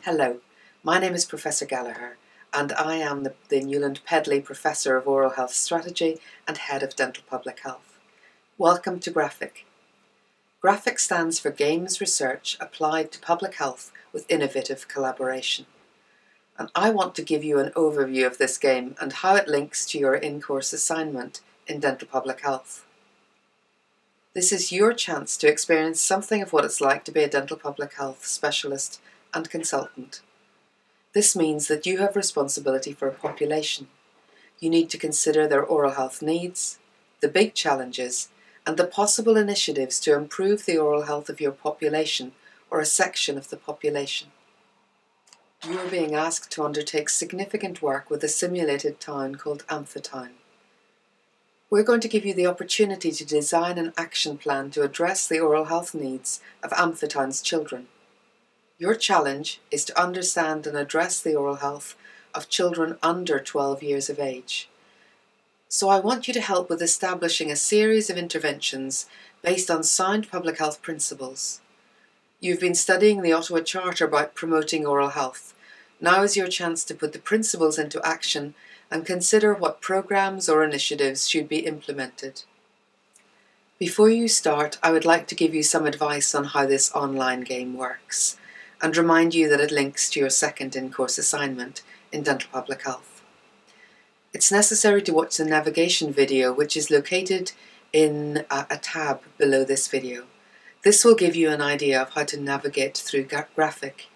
Hello, my name is Professor Gallagher and I am the Newland Pedley Professor of Oral Health Strategy and Head of Dental Public Health. Welcome to GRAPHIC. GRAPHIC stands for Games Research Applied to Public Health with Innovative Collaboration. And I want to give you an overview of this game and how it links to your in-course assignment in Dental Public Health. This is your chance to experience something of what it's like to be a dental public health specialist and consultant. This means that you have responsibility for a population. You need to consider their oral health needs, the big challenges, and the possible initiatives to improve the oral health of your population or a section of the population. You are being asked to undertake significant work with a simulated town called Amphityne. We're going to give you the opportunity to design an action plan to address the oral health needs of Amphityne's children. Your challenge is to understand and address the oral health of children under 12 years of age. So I want you to help with establishing a series of interventions based on sound public health principles. You've been studying the Ottawa Charter about promoting oral health. Now is your chance to put the principles into action and consider what programs or initiatives should be implemented. Before you start, I would like to give you some advice on how this online game works and remind you that it links to your second in-course assignment in Dental Public Health. It's necessary to watch the navigation video, which is located in a tab below this video. This will give you an idea of how to navigate through GRAPHIC.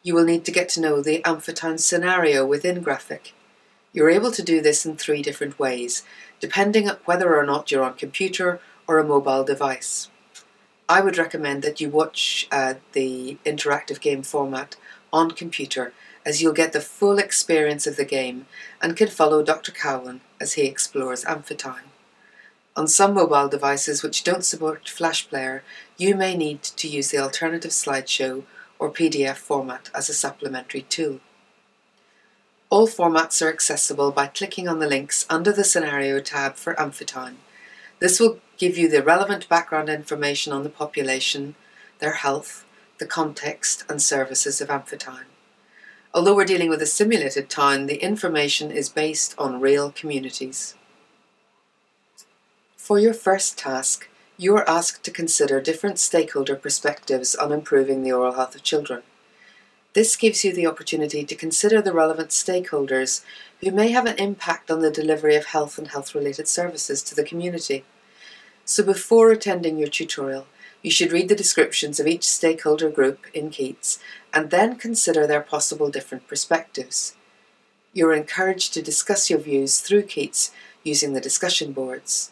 You will need to get to know the Amphityne scenario within GRAPHIC. You're able to do this in 3 different ways, depending on whether or not you're on computer or a mobile device. I would recommend that you watch the interactive game format on computer, as you'll get the full experience of the game and can follow Dr. Cowan as he explores Amphityne. On some mobile devices which don't support Flash Player, you may need to use the alternative slideshow or PDF format as a supplementary tool. All formats are accessible by clicking on the links under the Scenario tab for Amphityne. This will give you the relevant background information on the population, their health, the context and services of Amphityne. Although we're dealing with a simulated town, the information is based on real communities. For your first task, you are asked to consider different stakeholder perspectives on improving the oral health of children. This gives you the opportunity to consider the relevant stakeholders who may have an impact on the delivery of health and health-related services to the community. So before attending your tutorial, you should read the descriptions of each stakeholder group in Keats and then consider their possible different perspectives. You're encouraged to discuss your views through Keats using the discussion boards.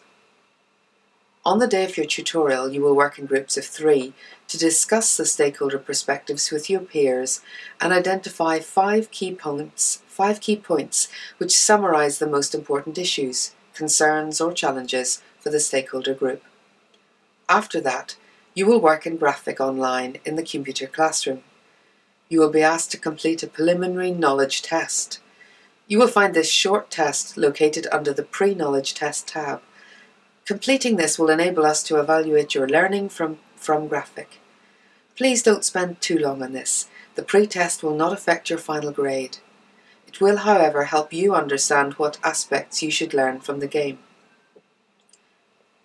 On the day of your tutorial, you will work in groups of 3 to discuss the stakeholder perspectives with your peers and identify 5 key points which summarise the most important issues, concerns or challenges for the stakeholder group. After that, you will work in GRAPHIC online in the computer classroom. You will be asked to complete a preliminary knowledge test. You will find this short test located under the Pre-Knowledge Test tab. Completing this will enable us to evaluate your learning from GRAPHIC. Please don't spend too long on this. The pre-test will not affect your final grade. It will, however, help you understand what aspects you should learn from the game.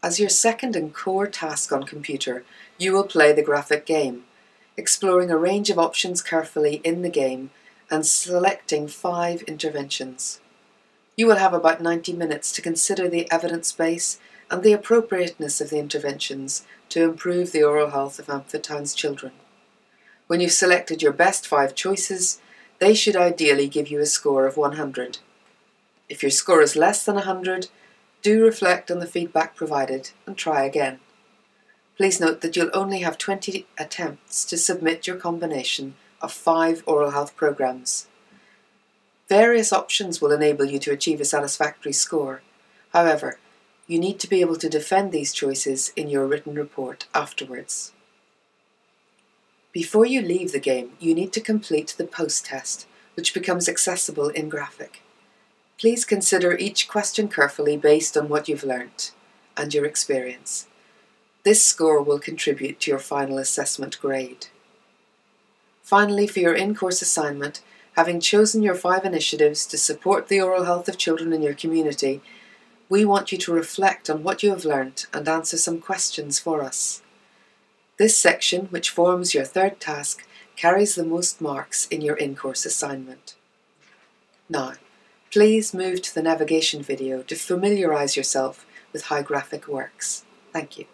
As your second and core task on computer, you will play the GRAPHIC game, exploring a range of options carefully in the game and selecting 5 interventions. You will have about 90 minutes to consider the evidence base and the appropriateness of the interventions to improve the oral health of Amphityne's children. When you've selected your best 5 choices, they should ideally give you a score of 100. If your score is less than 100, do reflect on the feedback provided and try again. Please note that you'll only have 20 attempts to submit your combination of 5 oral health programs. Various options will enable you to achieve a satisfactory score. However, you need to be able to defend these choices in your written report afterwards. Before you leave the game, you need to complete the post-test, which becomes accessible in GRAPHIC. Please consider each question carefully based on what you've learnt and your experience. This score will contribute to your final assessment grade. Finally, for your in-course assignment, having chosen your 5 initiatives to support the oral health of children in your community, we want you to reflect on what you have learnt and answer some questions for us. This section, which forms your 3rd task, carries the most marks in your in-course assignment. Now, please move to the navigation video to familiarise yourself with how Graphic works. Thank you.